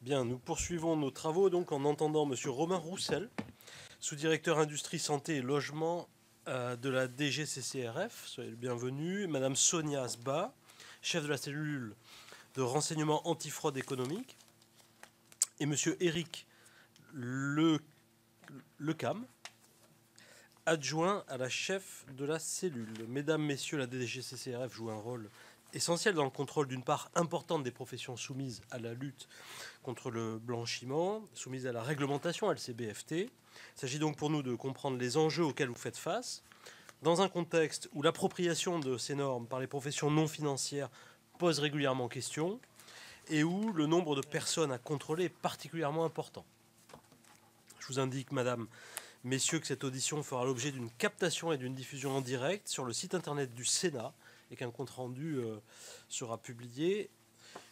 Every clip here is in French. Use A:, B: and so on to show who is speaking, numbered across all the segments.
A: Bien, nous poursuivons nos travaux donc en entendant Monsieur Romain Roussel, sous-directeur industrie, santé et logement de la DGCCRF, soyez le bienvenu, Madame Sonia Asba, chef de la cellule de renseignement antifraude économique, et Monsieur Éric Lecam, adjoint à la chef de la cellule. Mesdames, Messieurs, la DGCCRF joue un rôle essentiel dans le contrôle d'une part importante des professions soumises à la lutte contre le blanchiment, soumises à la réglementation LCB-FT. Il s'agit donc pour nous de comprendre les enjeux auxquels vous faites face, dans un contexte où l'appropriation de ces normes par les professions non financières pose régulièrement question, et où le nombre de personnes à contrôler est particulièrement important. Je vous indique, Madame, Messieurs, que cette audition fera l'objet d'une captation et d'une diffusion en direct sur le site internet du Sénat et qu'un compte-rendu sera publié.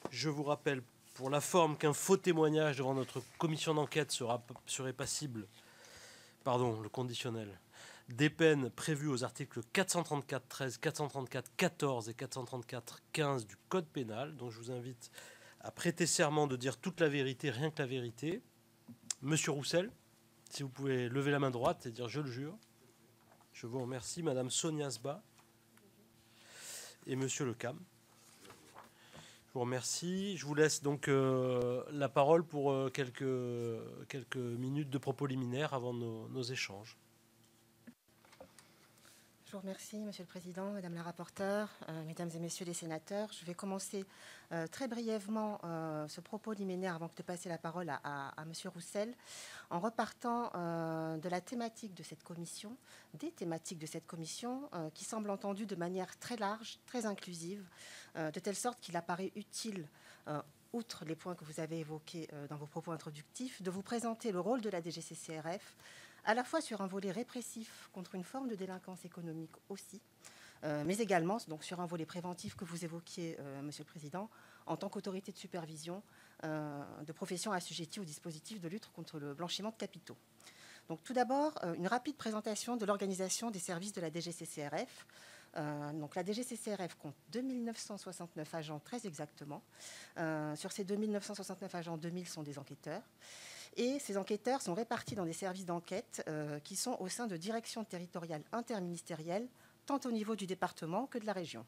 A: Je vous rappelle pour la forme qu'un faux témoignage devant notre commission d'enquête serait passible, le conditionnel, des peines prévues aux articles 434-13, 434-14 et 434-15 du Code pénal. Donc je vous invite à prêter serment de dire toute la vérité, rien que la vérité. Monsieur Roussel, si vous pouvez lever la main droite et dire « je le jure ». Je vous remercie. Madame Sonia Asba et Monsieur Lecam. Je vous remercie. Je vous laisse donc la parole pour quelques minutes de propos liminaires avant nos échanges.
B: Je vous remercie, Monsieur le Président, Madame la rapporteure, Mesdames et Messieurs les sénateurs. Je vais commencer très brièvement ce propos liminaire avant de passer la parole à Monsieur Roussel, en repartant de la thématique de cette commission, des thématiques de cette commission qui semblent entendues de manière très large, très inclusive, de telle sorte qu'il apparaît utile, outre les points que vous avez évoqués dans vos propos introductifs, de vous présenter le rôle de la DGCCRF, à la fois sur un volet répressif contre une forme de délinquance économique aussi, mais également donc, sur un volet préventif que vous évoquiez, Monsieur le Président, en tant qu'autorité de supervision de professions assujetties au dispositif de lutte contre le blanchiment de capitaux. Donc, tout d'abord, une rapide présentation de l'organisation des services de la DGCCRF. Donc, la DGCCRF compte 2969 agents très exactement. Sur ces 2969 agents, 2000 sont des enquêteurs. Et ces enquêteurs sont répartis dans des services d'enquête qui sont au sein de directions territoriales interministérielles, tant au niveau du département que de la région.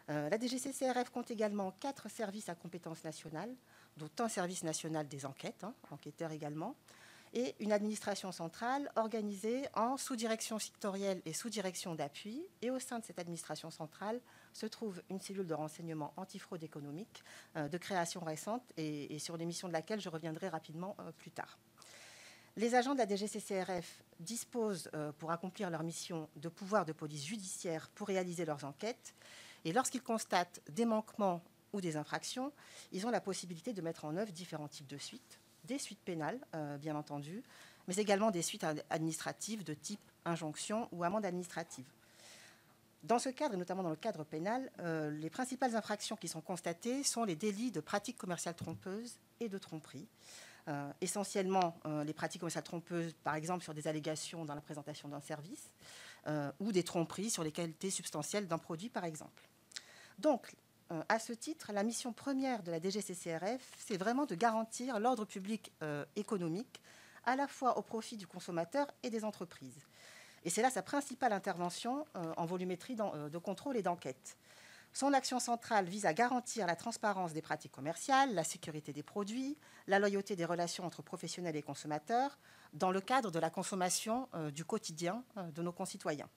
B: La DGCCRF compte également 4 services à compétence nationale, dont un service national des enquêtes, enquêteurs également, et une administration centrale organisée en sous-direction sectorielle et sous-direction d'appui. Et au sein de cette administration centrale se trouve une cellule de renseignement antifraude économique de création récente et sur les missions de laquelle je reviendrai rapidement plus tard. Les agents de la DGCCRF disposent, pour accomplir leur mission, de pouvoirs de police judiciaire pour réaliser leurs enquêtes. Et lorsqu'ils constatent des manquements ou des infractions, ils ont la possibilité de mettre en œuvre différents types de suites. Des suites pénales, bien entendu, mais également des suites administratives de type injonction ou amende administrative. Dans ce cadre, et notamment dans le cadre pénal, les principales infractions qui sont constatées sont les délits de pratiques commerciales trompeuses et de tromperie. Essentiellement, les pratiques commerciales trompeuses, par exemple, sur des allégations dans la présentation d'un service, ou des tromperies sur les qualités substantielles d'un produit, par exemple. Donc, à ce titre, la mission première de la DGCCRF, c'est vraiment de garantir l'ordre public économique, à la fois au profit du consommateur et des entreprises. Et c'est là sa principale intervention en volumétrie de contrôle et d'enquête. Son action centrale vise à garantir la transparence des pratiques commerciales, la sécurité des produits, la loyauté des relations entre professionnels et consommateurs, dans le cadre de la consommation du quotidien de nos concitoyens.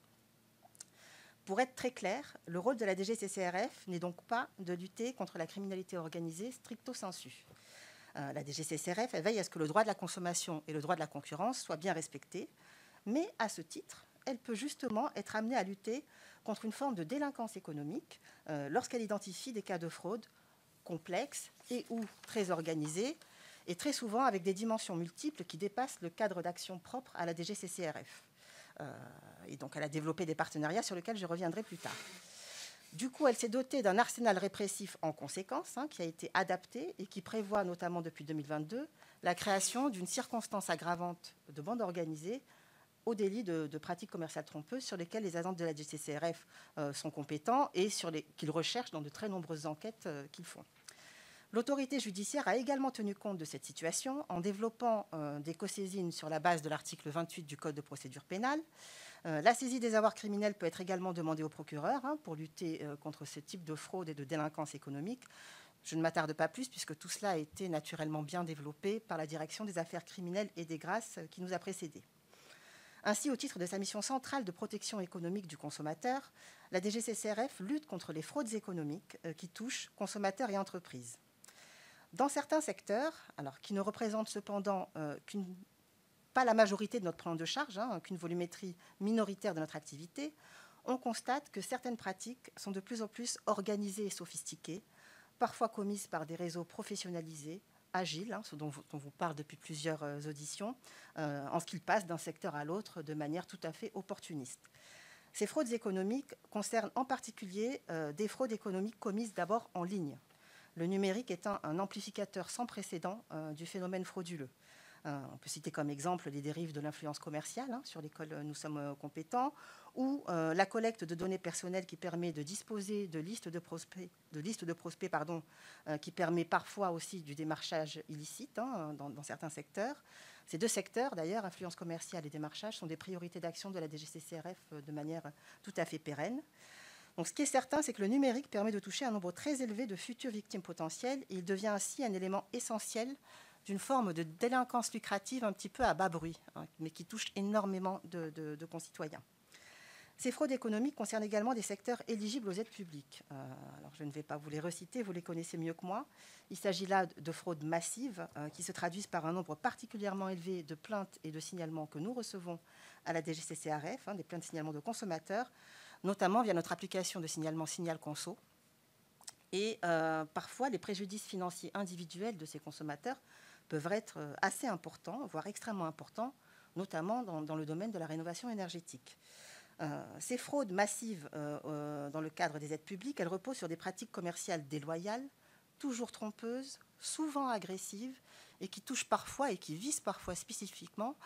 B: Pour être très clair, le rôle de la DGCCRF n'est donc pas de lutter contre la criminalité organisée stricto sensu. La DGCCRF elle veille à ce que le droit de la consommation et le droit de la concurrence soient bien respectés, mais à ce titre, elle peut justement être amenée à lutter contre une forme de délinquance économique lorsqu'elle identifie des cas de fraude complexes et ou très organisés, et très souvent avec des dimensions multiples qui dépassent le cadre d'action propre à la DGCCRF. Et donc elle a développé des partenariats sur lesquels je reviendrai plus tard. Du coup, elle s'est dotée d'un arsenal répressif en conséquence, qui a été adapté et qui prévoit notamment depuis 2022 la création d'une circonstance aggravante de bande organisée au délit de pratiques commerciales trompeuses sur lesquelles les agents de la DGCCRF sont compétents et qu'ils recherchent dans de très nombreuses enquêtes qu'ils font. L'autorité judiciaire a également tenu compte de cette situation en développant des co-saisines sur la base de l'article 28 du Code de procédure pénale. La saisie des avoirs criminels peut être également demandée au procureur pour lutter contre ce type de fraude et de délinquance économique. Je ne m'attarde pas plus puisque tout cela a été naturellement bien développé par la direction des affaires criminelles et des grâces qui nous a précédés. Ainsi, au titre de sa mission centrale de protection économique du consommateur, la DGCCRF lutte contre les fraudes économiques qui touchent consommateurs et entreprises. Dans certains secteurs, alors qui ne représentent cependant pas la majorité de notre plan de charge, qu'une volumétrie minoritaire de notre activité, on constate que certaines pratiques sont de plus en plus organisées et sophistiquées, parfois commises par des réseaux professionnalisés, agiles, ce dont on vous parle depuis plusieurs auditions, en ce qu'ils passent d'un secteur à l'autre de manière tout à fait opportuniste. Ces fraudes économiques concernent en particulier des fraudes économiques commises d'abord en ligne, le numérique étant un amplificateur sans précédent du phénomène frauduleux. On peut citer comme exemple les dérives de l'influence commerciale, sur lesquelles nous sommes compétents, ou la collecte de données personnelles qui permet de disposer de listes de prospects, qui permet parfois aussi du démarchage illicite dans certains secteurs. Ces deux secteurs, d'ailleurs, influence commerciale et démarchage, sont des priorités d'action de la DGCCRF de manière tout à fait pérenne. Donc, ce qui est certain, c'est que le numérique permet de toucher un nombre très élevé de futures victimes potentielles et il devient ainsi un élément essentiel d'une forme de délinquance lucrative un petit peu à bas bruit, mais qui touche énormément de concitoyens. Ces fraudes économiques concernent également des secteurs éligibles aux aides publiques. Alors, je ne vais pas vous les reciter, vous les connaissez mieux que moi. Il s'agit là de fraudes massives qui se traduisent par un nombre particulièrement élevé de plaintes et de signalements que nous recevons à la DGCCRF, des plaintes de signalements de consommateurs, notamment via notre application de signalement Signal Conso. Et parfois, les préjudices financiers individuels de ces consommateurs peuvent être assez importants, voire extrêmement importants, notamment dans le domaine de la rénovation énergétique. Ces fraudes massives dans le cadre des aides publiques, elles reposent sur des pratiques commerciales déloyales, toujours trompeuses, souvent agressives, et qui touchent parfois et qui visent parfois spécifiquement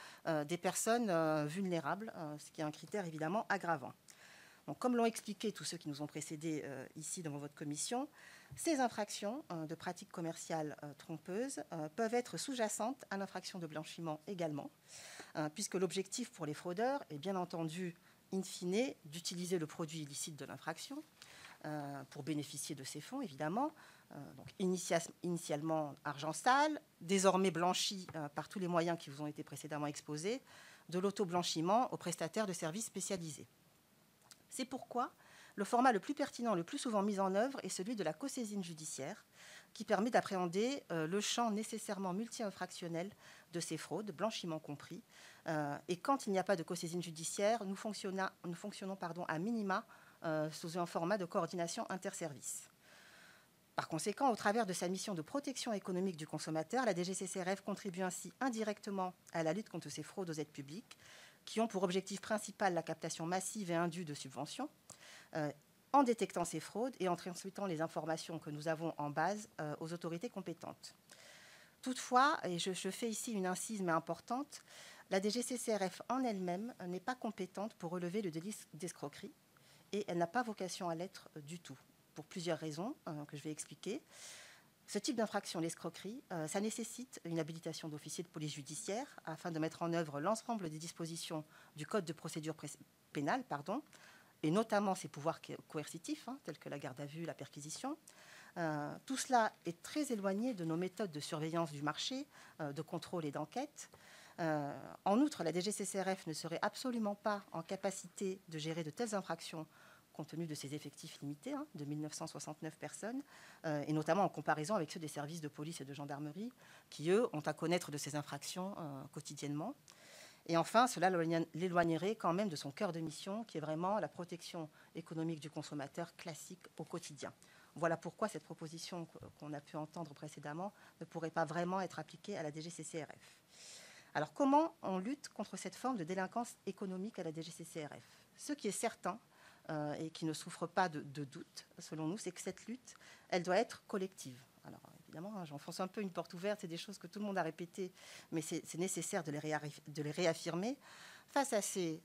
B: des personnes vulnérables, ce qui est un critère évidemment aggravant. Donc, comme l'ont expliqué tous ceux qui nous ont précédés ici devant votre commission, ces infractions de pratiques commerciales trompeuses peuvent être sous-jacentes à l'infraction de blanchiment également, puisque l'objectif pour les fraudeurs est bien entendu, in fine, d'utiliser le produit illicite de l'infraction pour bénéficier de ces fonds, évidemment. Donc, initialement argent sale, désormais blanchi par tous les moyens qui vous ont été précédemment exposés, de l'auto-blanchiment aux prestataires de services spécialisés. C'est pourquoi le format le plus pertinent, le plus souvent mis en œuvre, est celui de la co-saisine judiciaire, qui permet d'appréhender le champ nécessairement multi-infractionnel de ces fraudes, blanchiment compris. Et quand il n'y a pas de co-saisine judiciaire, nous fonctionnons à minima sous un format de coordination interservices. Par conséquent, au travers de sa mission de protection économique du consommateur, la DGCCRF contribue ainsi indirectement à la lutte contre ces fraudes aux aides publiques, qui ont pour objectif principal la captation massive et indue de subventions, en détectant ces fraudes et en transmettant les informations que nous avons en base aux autorités compétentes. Toutefois, et je fais ici une incise mais importante, la DGCCRF en elle-même n'est pas compétente pour relever le délit d'escroquerie et elle n'a pas vocation à l'être du tout, pour plusieurs raisons que je vais expliquer. Ce type d'infraction, l'escroquerie, ça nécessite une habilitation d'officier de police judiciaire afin de mettre en œuvre l'ensemble des dispositions du Code de procédure pénale, et notamment ses pouvoirs coercitifs, tels que la garde à vue, la perquisition. Tout cela est très éloigné de nos méthodes de surveillance du marché, de contrôle et d'enquête. En outre, la DGCCRF ne serait absolument pas en capacité de gérer de telles infractions compte tenu de ses effectifs limités, de 1969 personnes, et notamment en comparaison avec ceux des services de police et de gendarmerie, qui, eux, ont à connaître de ces infractions quotidiennement. Et enfin, cela l'éloignerait quand même de son cœur de mission, qui est vraiment la protection économique du consommateur classique au quotidien. Voilà pourquoi cette proposition qu'on a pu entendre précédemment ne pourrait pas vraiment être appliquée à la DGCCRF. Alors, comment on lutte contre cette forme de délinquance économique à la DGCCRF ? Ce qui est certain, et qui ne souffre pas de doute, selon nous, c'est que cette lutte, elle doit être collective. Alors, évidemment, j'enfonce un peu une porte ouverte, c'est des choses que tout le monde a répétées, mais c'est nécessaire de les réaffirmer. Face à ces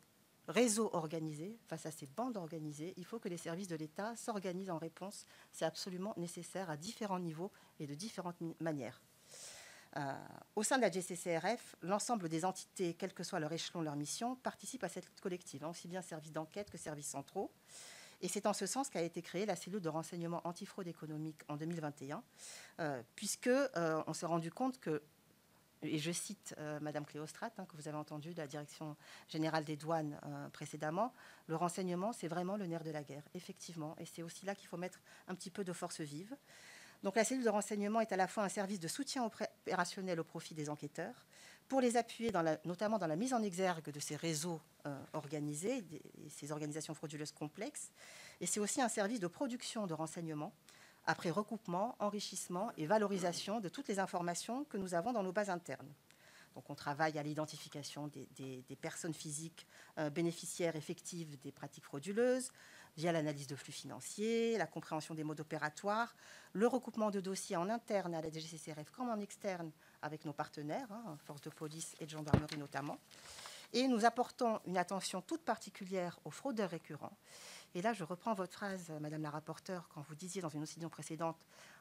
B: réseaux organisés, face à ces bandes organisées, il faut que les services de l'État s'organisent en réponse. C'est absolument nécessaire à différents niveaux et de différentes manières. Au sein de la DGCCRF, l'ensemble des entités, quel que soit leur échelon, leur mission, participent à cette lutte collective, hein, aussi bien services d'enquête que services centraux. Et c'est en ce sens qu'a été créée la cellule de renseignement antifraude économique en 2021, puisqu'on s'est rendu compte que, et je cite Madame Cléostrate, hein, que vous avez entendu de la Direction générale des douanes précédemment, le renseignement, c'est vraiment le nerf de la guerre, effectivement. Et c'est aussi là qu'il faut mettre un petit peu de force vive. Donc la cellule de renseignement est à la fois un service de soutien opérationnel au profit des enquêteurs, pour les appuyer notamment dans la mise en exergue de ces réseaux organisés, ces organisations frauduleuses complexes. Et c'est aussi un service de production de renseignements, après recoupement, enrichissement et valorisation de toutes les informations que nous avons dans nos bases internes. Donc on travaille à l'identification des personnes physiques bénéficiaires effectives des pratiques frauduleuses, via l'analyse de flux financiers, la compréhension des modes opératoires, le recoupement de dossiers en interne à la DGCCRF comme en externe avec nos partenaires, hein, forces de police et de gendarmerie notamment. Et nous apportons une attention toute particulière aux fraudeurs récurrents. Et là, je reprends votre phrase, Madame la rapporteure, quand vous disiez dans une audition précédente,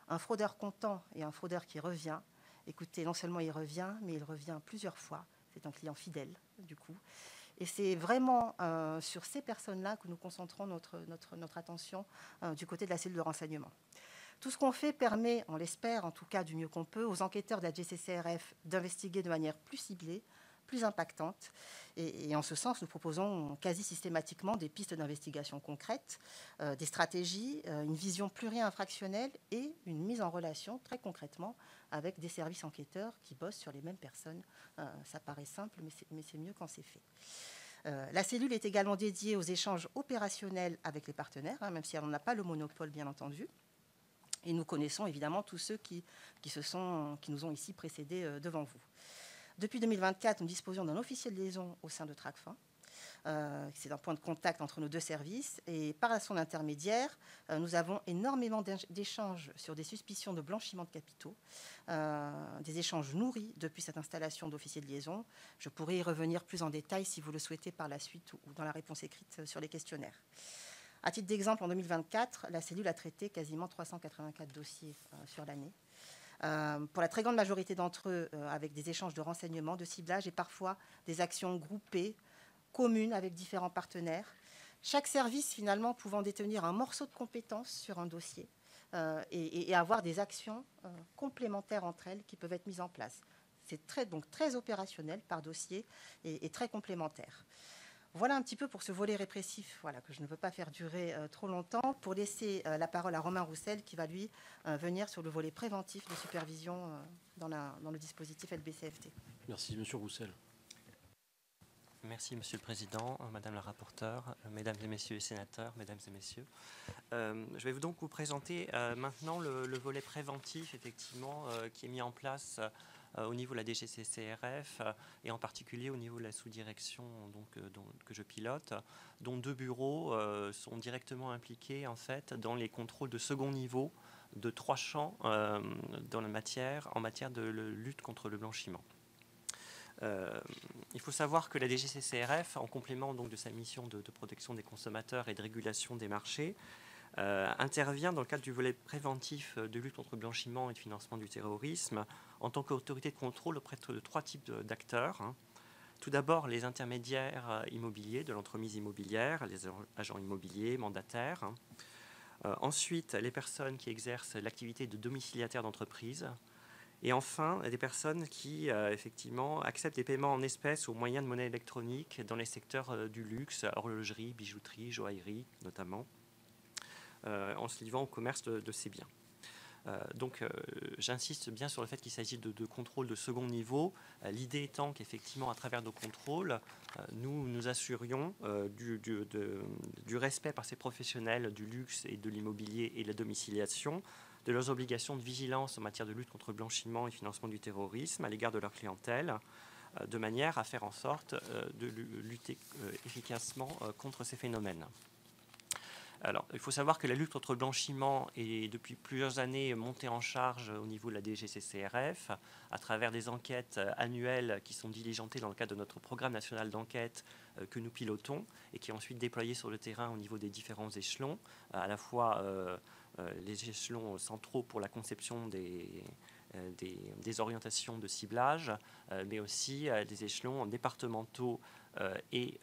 B: un fraudeur content et un fraudeur qui revient. Écoutez, non seulement il revient, mais il revient plusieurs fois. C'est un client fidèle, du coup. Et c'est vraiment sur ces personnes-là que nous concentrons notre attention du côté de la cellule de renseignement. Tout ce qu'on fait permet, on l'espère en tout cas du mieux qu'on peut, aux enquêteurs de la DGCCRF d'investiguer de manière plus ciblée, plus impactante. Et en ce sens, nous proposons quasi systématiquement des pistes d'investigation concrètes, des stratégies, une vision pluri-infractionnelle et une mise en relation très concrètement avec des services enquêteurs qui bossent sur les mêmes personnes. Ça paraît simple, mais c'est mieux quand c'est fait. La cellule est également dédiée aux échanges opérationnels avec les partenaires, hein, même si elle n'en a pas le monopole, bien entendu. Et nous connaissons évidemment tous ceux qui nous ont ici précédés devant vous. Depuis 2024, nous disposions d'un officier de liaison au sein de Tracfin. C'est un point de contact entre nos deux services. Et par son intermédiaire, nous avons énormément d'échanges sur des suspicions de blanchiment de capitaux, des échanges nourris depuis cette installation d'officier de liaison. Je pourrais y revenir plus en détail si vous le souhaitez par la suite ou dans la réponse écrite sur les questionnaires. À titre d'exemple, en 2024, la cellule a traité quasiment 384 dossiers sur l'année. Pour la très grande majorité d'entre eux, avec des échanges de renseignements, de ciblage et parfois des actions groupées, communes avec différents partenaires. Chaque service, finalement, pouvant détenir un morceau de compétence sur un dossier et avoir des actions complémentaires entre elles qui peuvent être mises en place. C'est donc très opérationnel par dossier et très complémentaire. Voilà un petit peu pour ce volet répressif, voilà, que je ne veux pas faire durer trop longtemps, pour laisser la parole à Romain Roussel, qui va lui venir sur le volet préventif de supervision dans le dispositif LBCFT.
A: Merci, Monsieur Roussel.
C: Merci, Monsieur le Président, Madame la rapporteure, Mesdames et Messieurs les sénateurs, Mesdames et Messieurs. Je vais donc vous présenter maintenant le volet préventif, effectivement, qui est mis en place au niveau de la DGCCRF et en particulier au niveau de la sous-direction que je pilote, dont 2 bureaux sont directement impliqués en fait dans les contrôles de second niveau de 3 champs en matière de lutte contre le blanchiment. Il faut savoir que la DGCCRF, en complément donc de sa mission de protection des consommateurs et de régulation des marchés, intervient dans le cadre du volet préventif de lutte contre le blanchiment et de financement du terrorisme en tant qu'autorité de contrôle auprès de 3 types d'acteurs. Tout d'abord, les intermédiaires immobiliers de l'entremise immobilière, les agents immobiliers, mandataires. Ensuite, les personnes qui exercent l'activité de domiciliataire d'entreprise. Et enfin, des personnes qui, effectivement, acceptent des paiements en espèces ou moyens de monnaie électronique dans les secteurs du luxe, horlogerie, bijouterie, joaillerie notamment, en se livrant au commerce de ces biens. J'insiste bien sur le fait qu'il s'agit de contrôles de second niveau, l'idée étant qu'effectivement, à travers nos contrôles, nous nous assurions du respect par ces professionnels du luxe et de l'immobilier et de la domiciliation, de leurs obligations de vigilance en matière de lutte contre le blanchiment et financement du terrorisme à l'égard de leur clientèle, de manière à faire en sorte de lutter efficacement contre ces phénomènes. Alors, il faut savoir que la lutte contre le blanchiment est depuis plusieurs années montée en charge au niveau de la DGCCRF à travers des enquêtes annuelles qui sont diligentées dans le cadre de notre programme national d'enquête que nous pilotons et qui est ensuite déployé sur le terrain au niveau des différents échelons, à la fois les échelons centraux pour la conception des orientations de ciblage, mais aussi des échelons départementaux et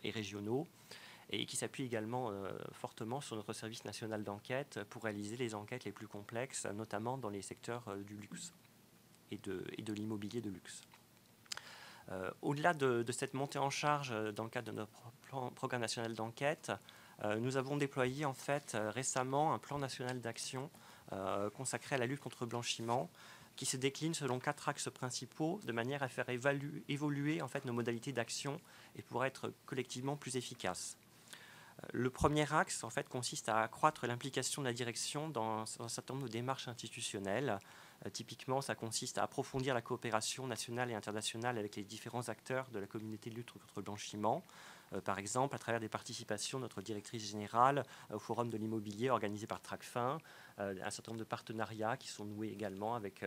C: régionaux, et qui s'appuie également fortement sur notre service national d'enquête pour réaliser les enquêtes les plus complexes, notamment dans les secteurs du luxe et de l'immobilier de luxe. Au-delà de cette montée en charge dans le cadre de notre programme national d'enquête, nous avons déployé en fait récemment un plan national d'action consacré à la lutte contre le blanchiment, qui se décline selon 4 axes principaux de manière à faire évoluer en fait nos modalités d'action et pour être collectivement plus efficaces. Le premier axe en fait, consiste à accroître l'implication de la direction dans un certain nombre de démarches institutionnelles. Typiquement, ça consiste à approfondir la coopération nationale et internationale avec les différents acteurs de la communauté de lutte contre le blanchiment. Par exemple, à travers des participations de notre directrice générale au Forum de l'immobilier organisé par Tracfin, un certain nombre de partenariats qui sont noués également avec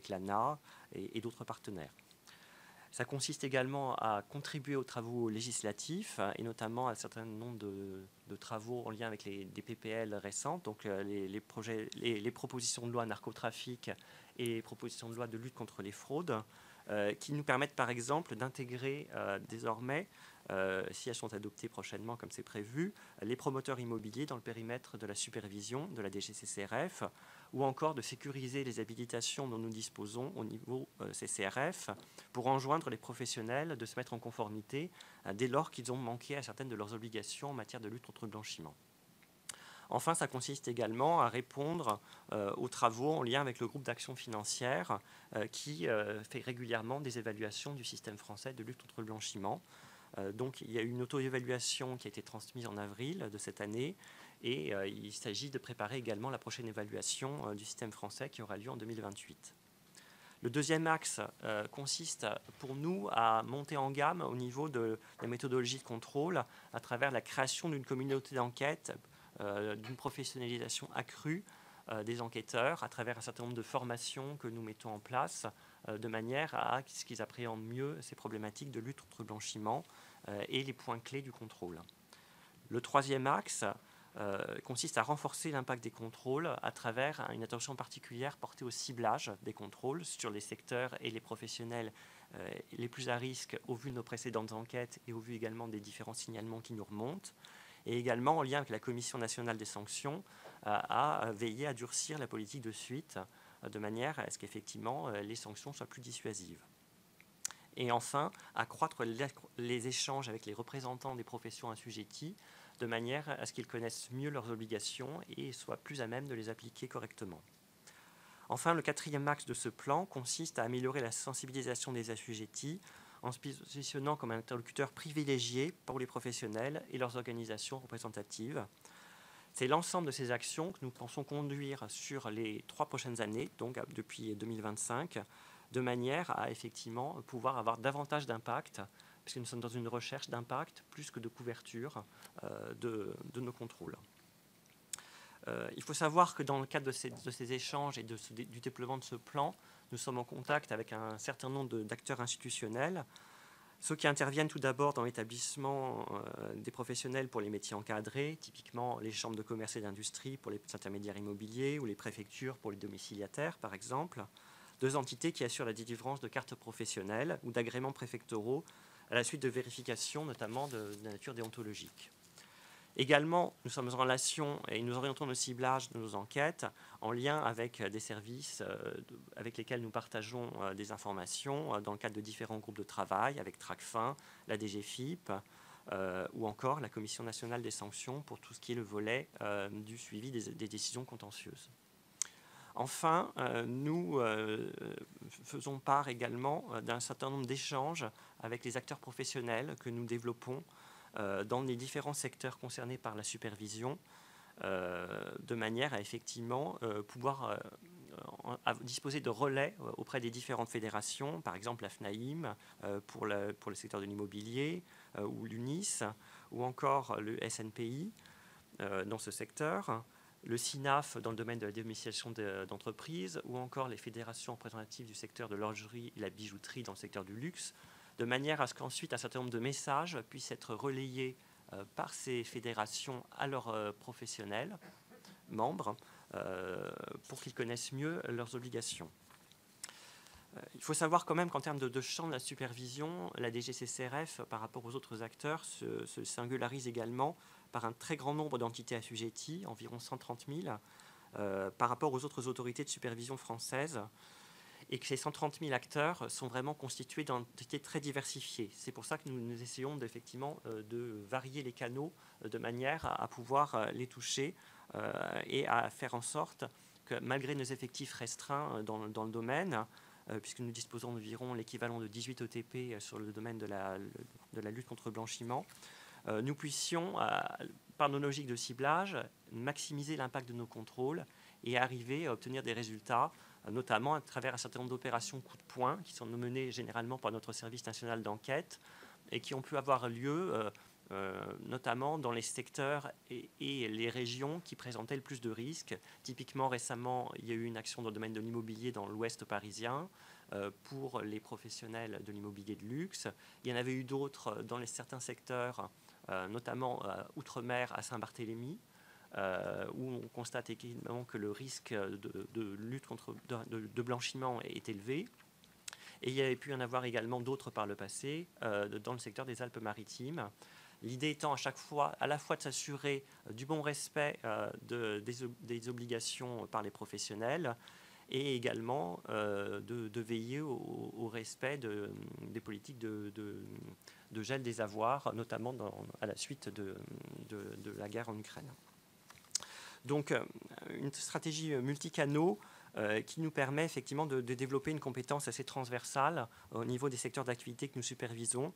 C: l'ANA et d'autres partenaires. Ça consiste également à contribuer aux travaux législatifs et notamment à un certain nombre de travaux en lien avec des PPL récentes, donc les propositions de loi narcotrafic et les propositions de loi de lutte contre les fraudes, qui nous permettent par exemple d'intégrer désormais, si elles sont adoptées prochainement comme c'est prévu, les promoteurs immobiliers dans le périmètre de la supervision de la DGCCRF, ou encore de sécuriser les habilitations dont nous disposons au niveau CCRF pour enjoindre les professionnels de se mettre en conformité dès lors qu'ils ont manqué à certaines de leurs obligations en matière de lutte contre le blanchiment. Enfin, ça consiste également à répondre aux travaux en lien avec le groupe d'action financière qui fait régulièrement des évaluations du système français de lutte contre le blanchiment. Donc, il y a une auto-évaluation qui a été transmise en avril de cette année et il s'agit de préparer également la prochaine évaluation du système français qui aura lieu en 2028. Le deuxième axe consiste pour nous à monter en gamme au niveau de la méthodologie de contrôle à travers la création d'une communauté d'enquête, d'une professionnalisation accrue des enquêteurs à travers un certain nombre de formations que nous mettons en place de manière à ce qu'ils appréhendent mieux ces problématiques de lutte contre le blanchiment et les points clés du contrôle. Le troisième axe consiste à renforcer l'impact des contrôles à travers une attention particulière portée au ciblage des contrôles sur les secteurs et les professionnels les plus à risque au vu de nos précédentes enquêtes et au vu également des différents signalements qui nous remontent, et également en lien avec la Commission nationale des sanctions à veiller à durcir la politique de suite de manière à ce qu'effectivement les sanctions soient plus dissuasives. Et enfin, accroître les échanges avec les représentants des professions assujetties de manière à ce qu'ils connaissent mieux leurs obligations et soient plus à même de les appliquer correctement. Enfin, le quatrième axe de ce plan consiste à améliorer la sensibilisation des assujettis en se positionnant comme un interlocuteur privilégié pour les professionnels et leurs organisations représentatives. C'est l'ensemble de ces actions que nous pensons conduire sur les 3 prochaines années, donc depuis 2025, de manière à effectivement pouvoir avoir davantage d'impact, puisque nous sommes dans une recherche d'impact plus que de couverture de nos contrôles. Il faut savoir que dans le cadre de ces échanges et du déploiement de ce plan, nous sommes en contact avec un certain nombre d'acteurs institutionnels, ceux qui interviennent tout d'abord dans l'établissement des professionnels pour les métiers encadrés, typiquement les chambres de commerce et d'industrie pour les intermédiaires immobiliers ou les préfectures pour les domiciliataires, par exemple. 2 entités qui assurent la délivrance de cartes professionnelles ou d'agréments préfectoraux à la suite de vérifications, notamment de nature déontologique. Également, nous sommes en relation et nous orientons le ciblage de nos enquêtes en lien avec des services avec lesquels nous partageons des informations dans le cadre de différents groupes de travail, avec Tracfin, la DGFiP ou encore la Commission nationale des sanctions pour tout ce qui est le volet du suivi des décisions contentieuses. Enfin, nous faisons part également d'un certain nombre d'échanges avec les acteurs professionnels que nous développons dans les différents secteurs concernés par la supervision, de manière à effectivement pouvoir disposer de relais auprès des différentes fédérations, par exemple la FNAIM pour le secteur de l'immobilier, ou l'UNIS, ou encore le SNPI, dans ce secteur, le CINAF dans le domaine de la domiciliation d'entreprises, ou encore les fédérations représentatives du secteur de l'horlogerie et la bijouterie dans le secteur du luxe, de manière à ce qu'ensuite un certain nombre de messages puissent être relayés par ces fédérations à leurs professionnels, membres, pour qu'ils connaissent mieux leurs obligations. Il faut savoir quand même qu'en termes de champ de la supervision, la DGCCRF, par rapport aux autres acteurs, se singularise également par un très grand nombre d'entités assujetties, environ 130 000, par rapport aux autres autorités de supervision françaises, et que ces 130 000 acteurs sont vraiment constitués d'entités très diversifiées. C'est pour ça que nous essayons effectivement de varier les canaux de manière à pouvoir les toucher et à faire en sorte que, malgré nos effectifs restreints dans le domaine, puisque nous disposons d'environ l'équivalent de 18 ETP sur le domaine de la lutte contre le blanchiment, nous puissions, par nos logiques de ciblage, maximiser l'impact de nos contrôles et arriver à obtenir des résultats, notamment à travers un certain nombre d'opérations coup de poing qui sont menées généralement par notre service national d'enquête et qui ont pu avoir lieu notamment dans les secteurs et les régions qui présentaient le plus de risques. Typiquement, récemment, il y a eu une action dans le domaine de l'immobilier dans l'ouest parisien pour les professionnels de l'immobilier de luxe. Il y en avait eu d'autres dans certains secteurs, notamment outre-mer à Saint-Barthélemy, où on constate également que le risque de lutte contre de blanchiment est élevé. Et il y avait pu y en avoir également d'autres par le passé dans le secteur des Alpes-Maritimes. L'idée étant à la fois de s'assurer du bon respect des obligations par les professionnels et également de veiller au respect des politiques de gel des avoirs, notamment à la suite de la guerre en Ukraine. Donc, une stratégie multicanaux qui nous permet effectivement de développer une compétence assez transversale au niveau des secteurs d'activité que nous supervisons,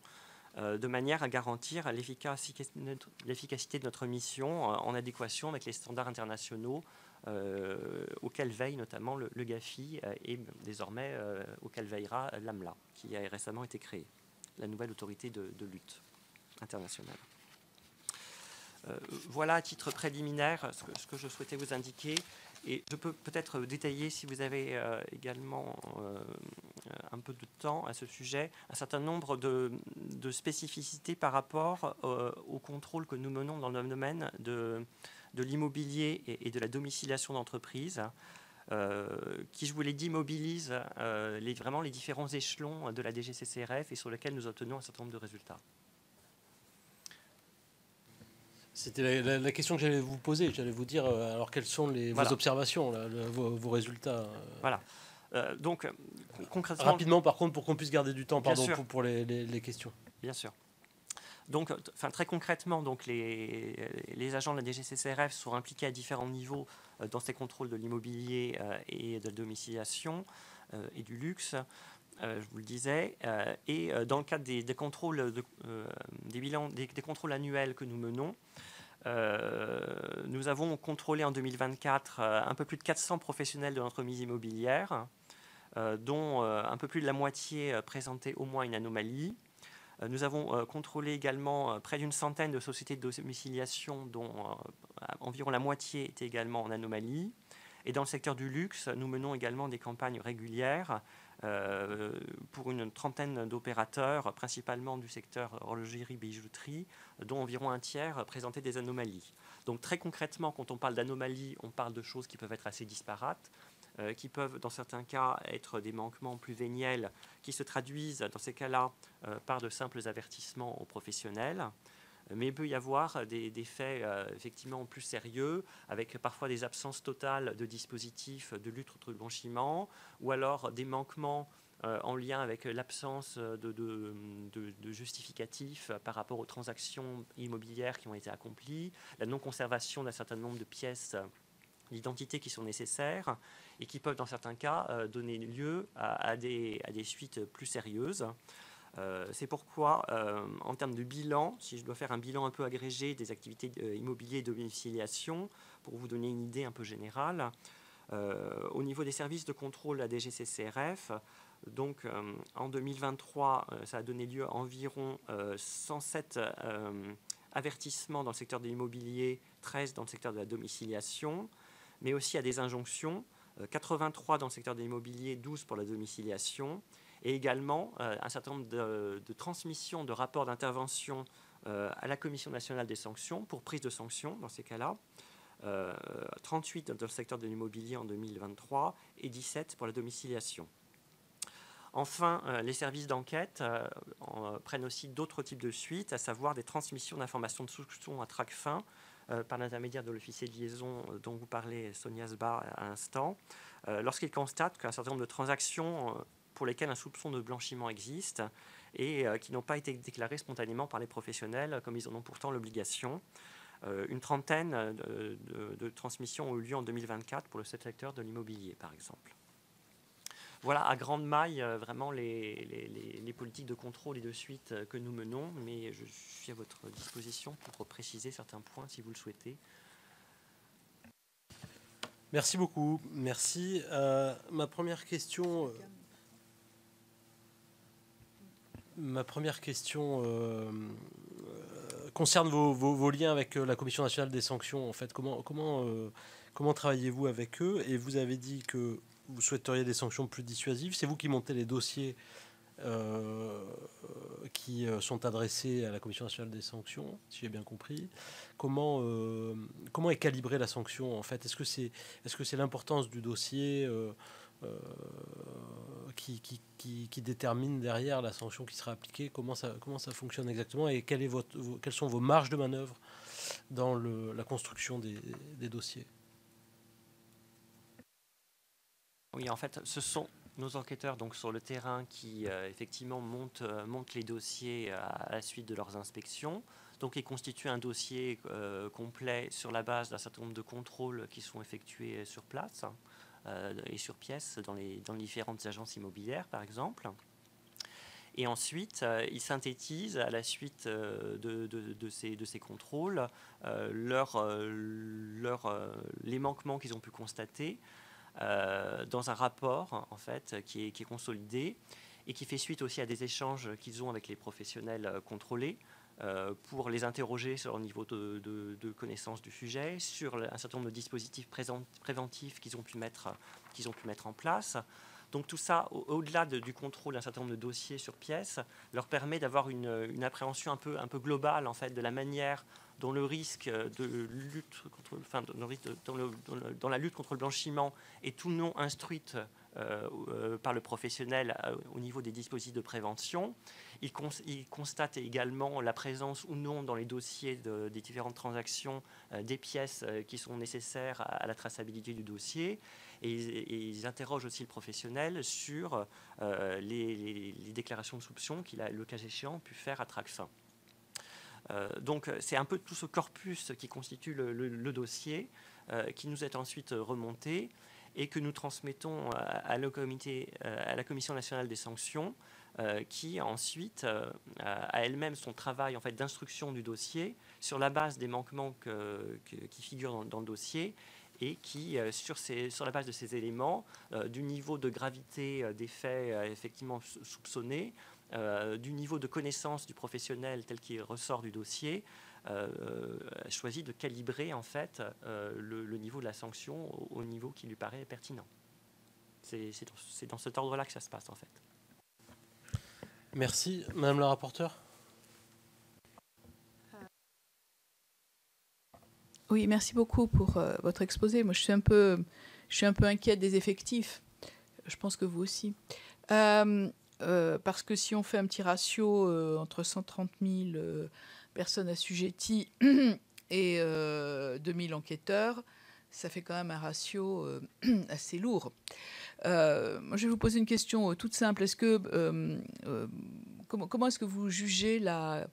C: de manière à garantir l'efficacité de notre mission en adéquation avec les standards internationaux auxquels veille notamment le GAFI et désormais auquel veillera l'AMLA, qui a récemment été créée, la nouvelle autorité de lutte internationale. Voilà à titre préliminaire ce que je souhaitais vous indiquer. Et je peux peut-être détailler, si vous avez également un peu de temps à ce sujet, un certain nombre de spécificités par rapport au contrôle que nous menons dans le domaine de l'immobilier et de la domiciliation d'entreprise, qui, je vous l'ai dit, mobilise vraiment les différents échelons de la DGCCRF et sur lesquels nous obtenons un certain nombre de résultats.
A: C'était la question que j'allais vous poser. J'allais vous dire, alors quelles sont vos observations, là, vos résultats
C: Voilà. Donc, concrètement...
A: Rapidement, par contre, pour qu'on puisse garder du temps pour les questions.
C: Bien sûr. Donc, très concrètement, donc, les agents de la DGCCRF sont impliqués à différents niveaux dans ces contrôles de l'immobilier et de la domiciliation et du luxe. Je vous le disais, et dans le cadre des contrôles, des bilans, des contrôles annuels que nous menons, nous avons contrôlé en 2024 un peu plus de 400 professionnels de l'entremise immobilière, dont un peu plus de la moitié présentaient au moins une anomalie. Nous avons contrôlé également près d'une centaine de sociétés de domiciliation, dont environ la moitié était également en anomalie. Et dans le secteur du luxe, nous menons également des campagnes régulières pour une trentaine d'opérateurs, principalement du secteur horlogerie-bijouterie, dont environ un tiers présentaient des anomalies. Donc très concrètement, quand on parle d'anomalies, on parle de choses qui peuvent être assez disparates, qui peuvent dans certains cas être des manquements plus véniels, qui se traduisent dans ces cas-là par de simples avertissements aux professionnels. Mais il peut y avoir des faits effectivement plus sérieux, avec parfois des absences totales de dispositifs de lutte contre le blanchiment, ou alors des manquements en lien avec l'absence de justificatifs par rapport aux transactions immobilières qui ont été accomplies, la non-conservation d'un certain nombre de pièces d'identité qui sont nécessaires et qui peuvent dans certains cas donner lieu à des suites plus sérieuses. C'est pourquoi, en termes de bilan, si je dois faire un bilan un peu agrégé des activités immobilières et de domiciliation, pour vous donner une idée un peu générale, au niveau des services de contrôle à DGCCRF, donc en 2023, ça a donné lieu à environ 107 avertissements dans le secteur de l'immobilier 13 dans le secteur de la domiciliation, mais aussi à des injonctions, 83 dans le secteur de l'immobilier, 12 pour la domiciliation, et également un certain nombre de transmissions de rapports d'intervention à la Commission nationale des sanctions pour prise de sanctions dans ces cas-là, 38 dans le secteur de l'immobilier en 2023 et 17 pour la domiciliation. Enfin, les services d'enquête prennent aussi d'autres types de suites, à savoir des transmissions d'informations de soupçon à Tracfin par l'intermédiaire de l'officier de liaison dont vous parlez, Sonia Sbar, à l'instant, lorsqu'ils constatent qu'un certain nombre de transactions pour lesquelles un soupçon de blanchiment existe et qui n'ont pas été déclarées spontanément par les professionnels, comme ils en ont pourtant l'obligation. Une trentaine de transmissions ont eu lieu en 2024 pour le secteur de l'immobilier, par exemple. Voilà à grande maille vraiment les politiques de contrôle et de suite que nous menons, mais je suis à votre disposition pour préciser certains points si vous le souhaitez.
A: Merci beaucoup. Merci. Ma première question concerne vos liens avec la Commission nationale des sanctions. En fait, comment travaillez-vous avec eux? Et vous avez dit que vous souhaiteriez des sanctions plus dissuasives. C'est vous qui montez les dossiers qui sont adressés à la Commission nationale des sanctions, si j'ai bien compris. Comment est calibrée la sanction en fait? Est-ce que c'est l'importance du dossier qui détermine derrière la sanction qui sera appliquée? Comment ça fonctionne exactement? Et quelles sont vos marges de manœuvre dans la construction des dossiers?
C: Oui, en fait, ce sont nos enquêteurs donc, sur le terrain qui effectivement montent les dossiers à la suite de leurs inspections. Donc, ils constituent un dossier complet sur la base d'un certain nombre de contrôles qui sont effectués sur place et sur pièce dans les différentes agences immobilières, par exemple. Et ensuite, ils synthétisent à la suite de ces contrôles les manquements qu'ils ont pu constater dans un rapport en fait, qui est consolidé et qui fait suite aussi à des échanges qu'ils ont avec les professionnels contrôlés pour les interroger sur leur niveau de connaissance du sujet, sur un certain nombre de dispositifs préventifs qu'ils ont pu mettre en place. Donc tout ça, au-delà du contrôle d'un certain nombre de dossiers sur pièce, leur permet d'avoir une appréhension un peu globale en fait, de la manière dont le risque de lutte contre, dans la lutte contre le blanchiment est ou non instruite par le professionnel au niveau des dispositifs de prévention. Il constate également la présence ou non dans les dossiers des différentes transactions des pièces qui sont nécessaires à la traçabilité du dossier. Et ils interrogent aussi le professionnel sur les déclarations de soupçon qu'il a, le cas échéant, pu faire à Tracfin. Donc c'est un peu tout ce corpus qui constitue le dossier qui nous est ensuite remonté et que nous transmettons à la Commission nationale des sanctions qui ensuite a elle-même son travail en fait, d'instruction du dossier sur la base des manquements qui figurent dans le dossier et qui, sur la base de ces éléments, du niveau de gravité des faits effectivement soupçonnés, du niveau de connaissance du professionnel tel qu'il ressort du dossier, choisit de calibrer en fait le niveau de la sanction au niveau qui lui paraît pertinent. C'est dans cet ordre-là que ça se passe en fait.
A: Merci. Madame la rapporteure.
D: Oui, merci beaucoup pour votre exposé. Moi, je suis un peu inquiète des effectifs. Je pense que vous aussi. Parce que si on fait un petit ratio entre 130 000 personnes assujetties et 2000 enquêteurs, ça fait quand même un ratio assez lourd. Moi, je vais vous poser une question toute simple. Est-ce que, comment est-ce que vous jugez la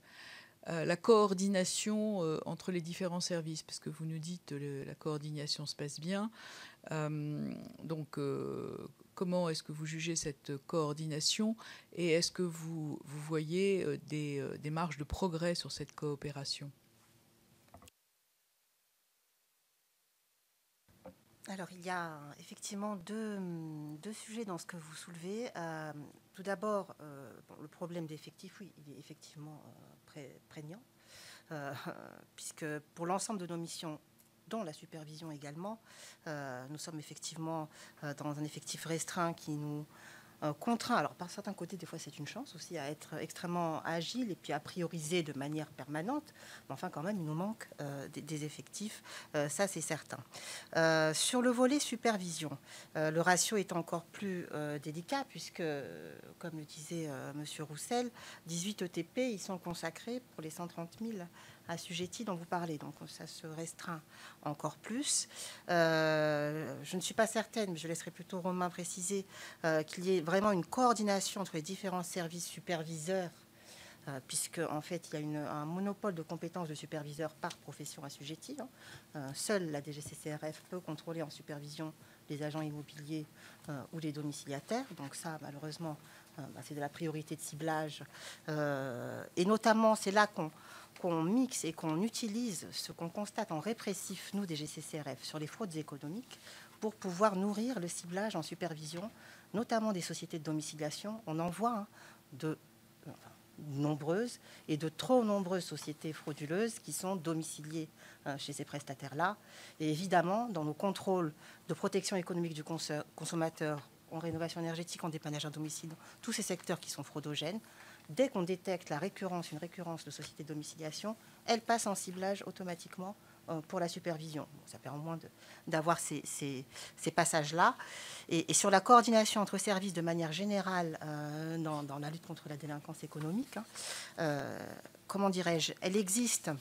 D: coordination entre les différents services? Parce que vous nous dites que la coordination se passe bien. Donc, comment est-ce que vous jugez cette coordination et est-ce que vous voyez des marges de progrès sur cette coopération?
B: Alors, il y a effectivement deux sujets dans ce que vous soulevez. Tout d'abord, le problème d'effectifs, oui, il est effectivement prégnant. puisque pour l'ensemble de nos missions, dont la supervision également, nous sommes effectivement dans un effectif restreint qui nous contraint, alors par certains côtés, des fois c'est une chance aussi, à être extrêmement agile et puis à prioriser de manière permanente, mais enfin quand même il nous manque des effectifs, ça c'est certain. Sur le volet supervision, le ratio est encore plus délicat puisque, comme le disait Monsieur Roussel, 18 ETP, ils sont consacrés pour les 130 000 assujettis dont vous parlez, donc ça se restreint encore plus. Je ne suis pas certaine, mais je laisserai plutôt Romain préciser qu'il y ait vraiment une coordination entre les différents services superviseurs, puisque en fait il y a un monopole de compétences de superviseurs par profession assujettie. Seule la DGCCRF peut contrôler en supervision les agents immobiliers ou les domiciliataires, donc ça malheureusement c'est de la priorité de ciblage, et notamment c'est là qu'on mixe et qu'on utilise ce qu'on constate en répressif, nous, des GCCRF, sur les fraudes économiques, pour pouvoir nourrir le ciblage en supervision, notamment des sociétés de domiciliation. On en voit nombreuses et de trop nombreuses sociétés frauduleuses qui sont domiciliées chez ces prestataires-là. Et évidemment, dans nos contrôles de protection économique du consommateur, en rénovation énergétique, en dépannage à domicile, tous ces secteurs qui sont fraudogènes, dès qu'on détecte une récurrence de sociétés de domiciliation, elle passe en ciblage automatiquement pour la supervision. Bon, ça permet au moins d'avoir ces passages-là. Et sur la coordination entre services de manière générale dans la lutte contre la délinquance économique, comment dirais-je, elle existe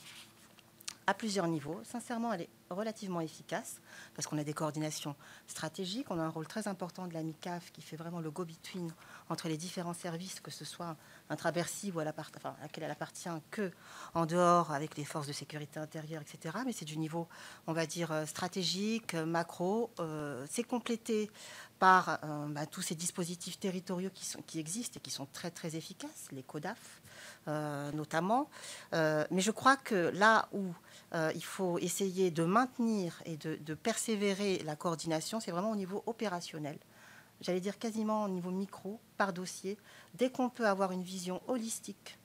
B: à plusieurs niveaux. Sincèrement, elle est relativement efficace parce qu'on a des coordinations stratégiques. On a un rôle très important de la MICAF qui fait vraiment le go-between entre les différents services, que ce soit intra-Bercy ou à laquelle elle appartient que en dehors avec les forces de sécurité intérieure, etc. Mais c'est du niveau, on va dire, stratégique, macro. C'est complété par tous ces dispositifs territoriaux qui existent et qui sont très, très efficaces, les CODAF notamment. Mais je crois que là où il faut essayer de maintenir et de persévérer la coordination, c'est vraiment au niveau opérationnel. J'allais dire quasiment au niveau micro, par dossier. Dès qu'on peut avoir une vision holistique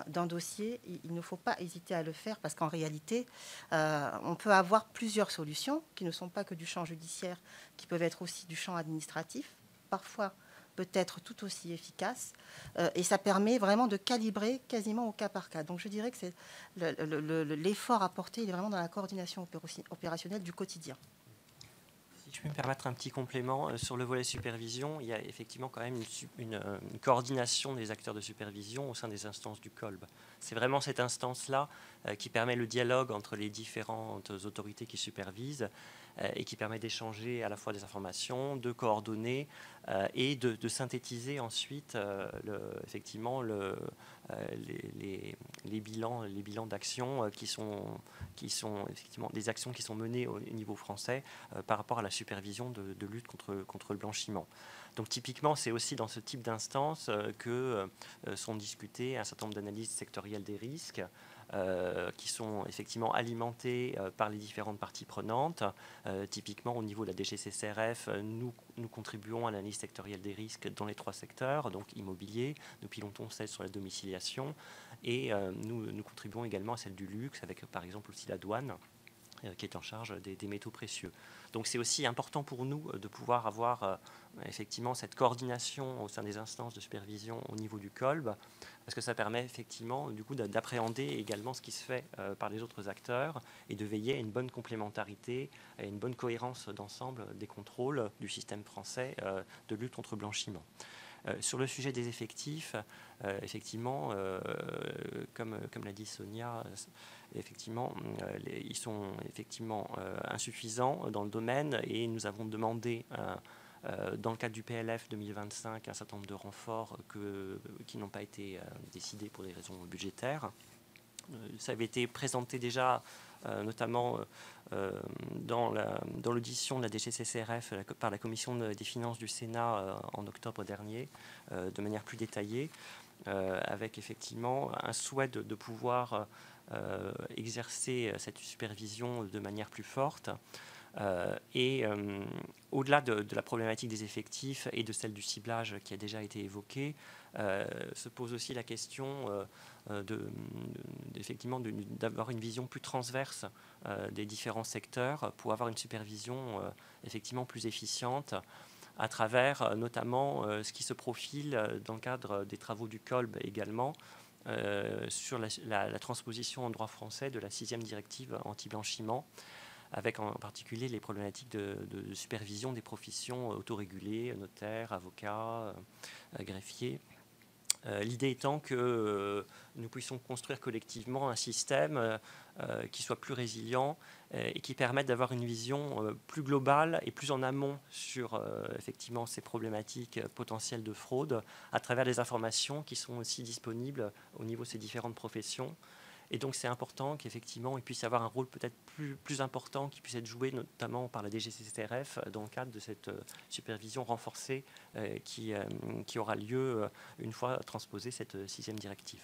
B: d'un dossier, il ne faut pas hésiter à le faire parce qu'en réalité, on peut avoir plusieurs solutions qui ne sont pas que du champ judiciaire, qui peuvent être aussi du champ administratif, parfois peut-être tout aussi efficace, et ça permet vraiment de calibrer quasiment au cas par cas. Donc je dirais que c'est l'effort apporté, il est vraiment dans la coordination opérationnelle du quotidien.
C: Si je peux me permettre un petit complément sur le volet supervision, il y a effectivement quand même une coordination des acteurs de supervision au sein des instances du COLB. C'est vraiment cette instance-là qui permet le dialogue entre les différentes autorités qui supervisent et qui permet d'échanger à la fois des informations, de coordonner et de synthétiser ensuite effectivement les bilans d'actions qui sont effectivement des actions qui sont menées au niveau français par rapport à la supervision de lutte contre le blanchiment. Donc typiquement, c'est aussi dans ce type d'instance que sont discutées un certain nombre d'analyses sectorielles des risques qui sont effectivement alimentées par les différentes parties prenantes. Typiquement, au niveau de la DGCCRF, nous contribuons à l'analyse sectorielle des risques dans les 3 secteurs, donc immobilier, nous pilotons celle sur la domiciliation, et nous contribuons également à celle du luxe, avec par exemple aussi la douane, qui est en charge des métaux précieux. Donc c'est aussi important pour nous de pouvoir avoir effectivement cette coordination au sein des instances de supervision au niveau du COLB, parce que ça permet effectivement du coup d'appréhender également ce qui se fait par les autres acteurs et de veiller à une bonne complémentarité et une bonne cohérence d'ensemble des contrôles du système français de lutte contre le blanchiment. Sur le sujet des effectifs, effectivement, comme l'a dit Sonia, effectivement, ils sont effectivement insuffisants dans le domaine et nous avons demandé dans le cadre du PLF 2025 un certain nombre de renforts qui n'ont pas été décidés pour des raisons budgétaires. Ça avait été présenté déjà notamment dans l'audition de la DGCCRF par la Commission des finances du Sénat en octobre dernier, de manière plus détaillée, avec effectivement un souhait de pouvoir exercer cette supervision de manière plus forte. Au-delà de la problématique des effectifs et de celle du ciblage qui a déjà été évoquée, se pose aussi la question effectivement d'avoir une vision plus transverse des différents secteurs pour avoir une supervision effectivement plus efficiente à travers notamment ce qui se profile dans le cadre des travaux du COLB également, sur la transposition en droit français de la 6e directive anti-blanchiment, avec en particulier les problématiques de supervision des professions autorégulées, notaires, avocats, greffiers. L'idée étant que nous puissions construire collectivement un système qui soit plus résilient et qui permette d'avoir une vision plus globale et plus en amont sur effectivement ces problématiques potentielles de fraude à travers des informations qui sont aussi disponibles au niveau de ces différentes professions. Et donc c'est important qu'effectivement il puisse y avoir un rôle peut-être plus important qui puisse être joué notamment par la DGCCRF dans le cadre de cette supervision renforcée qui aura lieu une fois transposée cette 6e directive.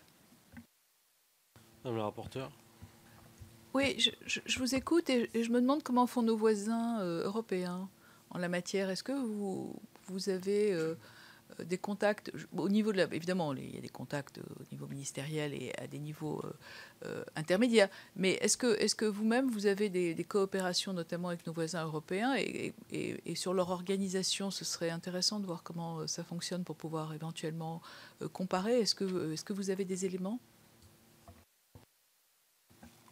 A: Madame la rapporteure.
D: Oui, je vous écoute et je me demande comment font nos voisins européens en la matière. Est-ce que vous avez des contacts au niveau de évidemment, il y a des contacts au niveau ministériel et à des niveaux intermédiaires. Mais est-ce que vous-même, vous avez des coopérations, notamment avec nos voisins européens et sur leur organisation, ce serait intéressant de voir comment ça fonctionne pour pouvoir éventuellement comparer. Est-ce que vous avez des éléments ?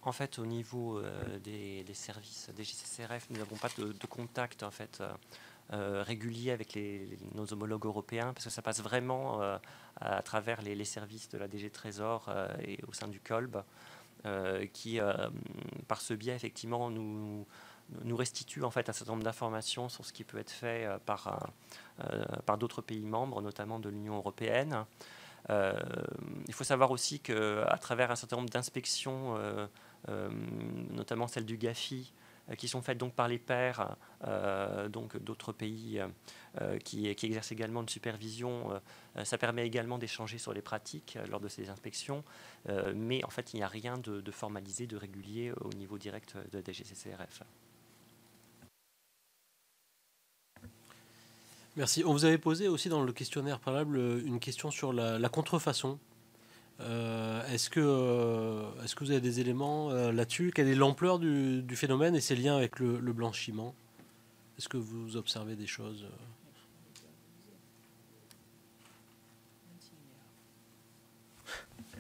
C: En fait, au niveau des services des GCCRF, nous n'avons pas de contact en fait régulier avec nos homologues européens, parce que ça passe vraiment à travers les services de la DG Trésor et au sein du COLB, qui, par ce biais, effectivement, nous restitue en fait un certain nombre d'informations sur ce qui peut être fait par d'autres pays membres, notamment de l'Union européenne. Il faut savoir aussi qu'à travers un certain nombre d'inspections, notamment celle du GAFI, qui sont faites donc par les pairs donc d'autres pays qui exercent également une supervision. Ça permet également d'échanger sur les pratiques lors de ces inspections, mais en fait il n'y a rien de formalisé, de régulier au niveau direct de la DGCCRF.
A: Merci. On vous avait posé aussi dans le questionnaire préalable une question sur la contrefaçon. Est-ce que vous avez des éléments là-dessus? Quelle est l'ampleur du phénomène et ses liens avec le blanchiment? Est-ce que vous observez des choses?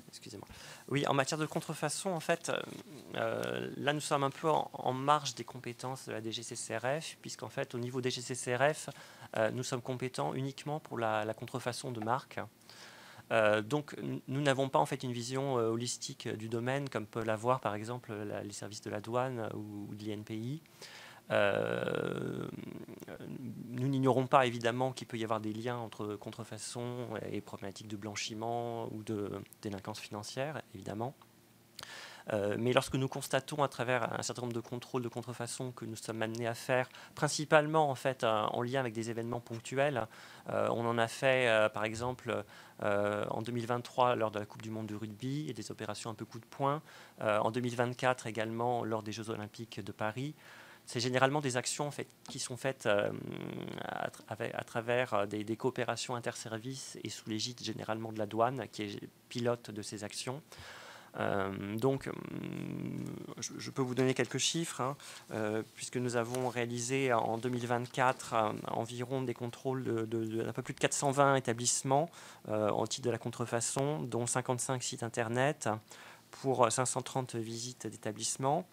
C: Excusez-moi. Oui, en matière de contrefaçon, en fait, là nous sommes un peu en marge des compétences de la DGCCRF, puisqu'en fait au niveau DGCCRF, nous sommes compétents uniquement pour la contrefaçon de marques. Donc nous n'avons pas en fait une vision holistique du domaine comme peut l'avoir par exemple les services de la douane ou de l'INPI. Nous n'ignorons pas évidemment qu'il peut y avoir des liens entre contrefaçon et problématiques de blanchiment ou de délinquance financière, évidemment. Mais lorsque nous constatons à travers un certain nombre de contrôles de contrefaçon que nous sommes amenés à faire, principalement en fait en lien avec des événements ponctuels, on en a fait par exemple en 2023 lors de la Coupe du Monde de rugby et des opérations un peu coup de poing, en 2024 également lors des Jeux Olympiques de Paris. C'est généralement des actions en fait, qui sont faites à travers des coopérations interservices et sous l'égide généralement de la douane qui est pilote de ces actions. Donc, je peux vous donner quelques chiffres, hein, puisque nous avons réalisé en 2024 environ des contrôles d'un peu plus de 420 établissements en titre de la contrefaçon, dont 55 sites internet pour 530 visites d'établissements,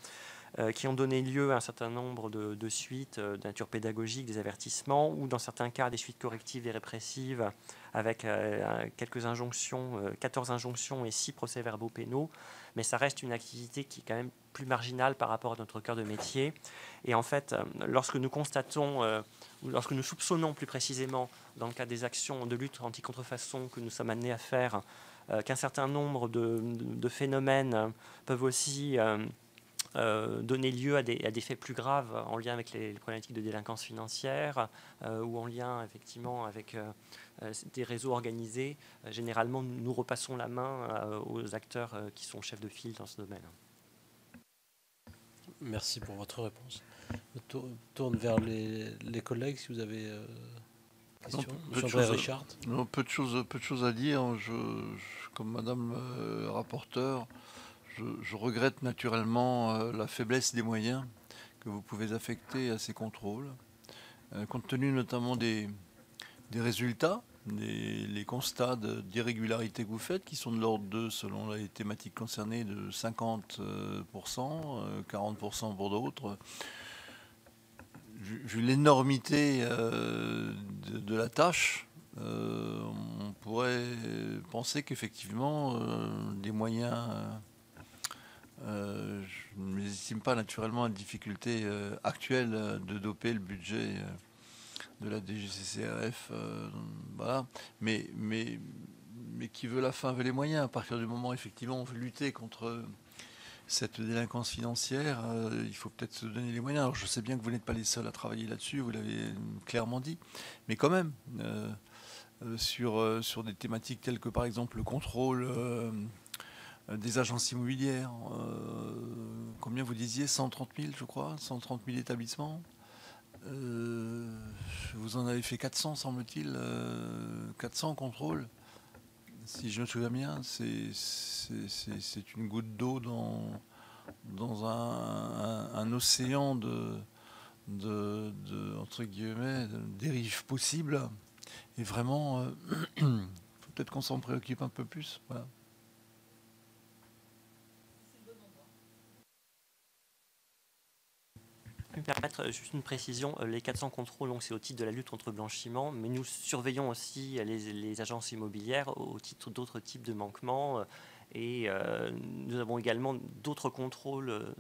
C: qui ont donné lieu à un certain nombre de suites de nature pédagogique, des avertissements, ou dans certains cas des suites correctives et répressives avec quelques injonctions, 14 injonctions et 6 procès-verbaux pénaux. Mais ça reste une activité qui est quand même plus marginale par rapport à notre cœur de métier. Et en fait, lorsque nous constatons, ou lorsque nous soupçonnons plus précisément, dans le cadre des actions de lutte anti-contrefaçon que nous sommes amenés à faire, qu'un certain nombre de phénomènes peuvent aussi donner lieu à des faits plus graves en lien avec les problématiques de délinquance financière ou en lien effectivement avec des réseaux organisés. Généralement, nous repassons la main aux acteurs qui sont chefs de file dans ce domaine.
A: Merci pour votre réponse. Je tourne vers les collègues si vous avez questions.
E: Peu de choses à dire. Comme Madame rapporteur, je regrette naturellement la faiblesse des moyens que vous pouvez affecter à ces contrôles, compte tenu notamment des résultats, les constats d'irrégularité que vous faites, qui sont de l'ordre de, selon les thématiques concernées, de 50%, 40% pour d'autres. Vu l'énormité de la tâche, on pourrait penser qu'effectivement, des moyens... je ne mésestime pas naturellement la difficulté actuelle de doper le budget de la DGCCRF, voilà. Mais qui veut la fin veut les moyens. À partir du moment, effectivement, on veut lutter contre cette délinquance financière, il faut peut-être se donner les moyens. Alors, je sais bien que vous n'êtes pas les seuls à travailler là-dessus, vous l'avez clairement dit, mais quand même, sur des thématiques telles que, par exemple, le contrôle des agences immobilières, combien vous disiez, 130 000, je crois, 130 000 établissements. Vous en avez fait 400, semble-t-il, 400 contrôles. Si je me souviens bien, c'est une goutte d'eau dans un océan de entre guillemets, de dérives possibles. Et vraiment, faut peut-être qu'on s'en préoccupe un peu plus. Voilà.
C: Me permettre juste une précision, les 400 contrôles, c'est au titre de la lutte contre le blanchiment, mais nous surveillons aussi les agences immobilières au titre d'autres types de manquements, et nous avons également d'autres contrôles,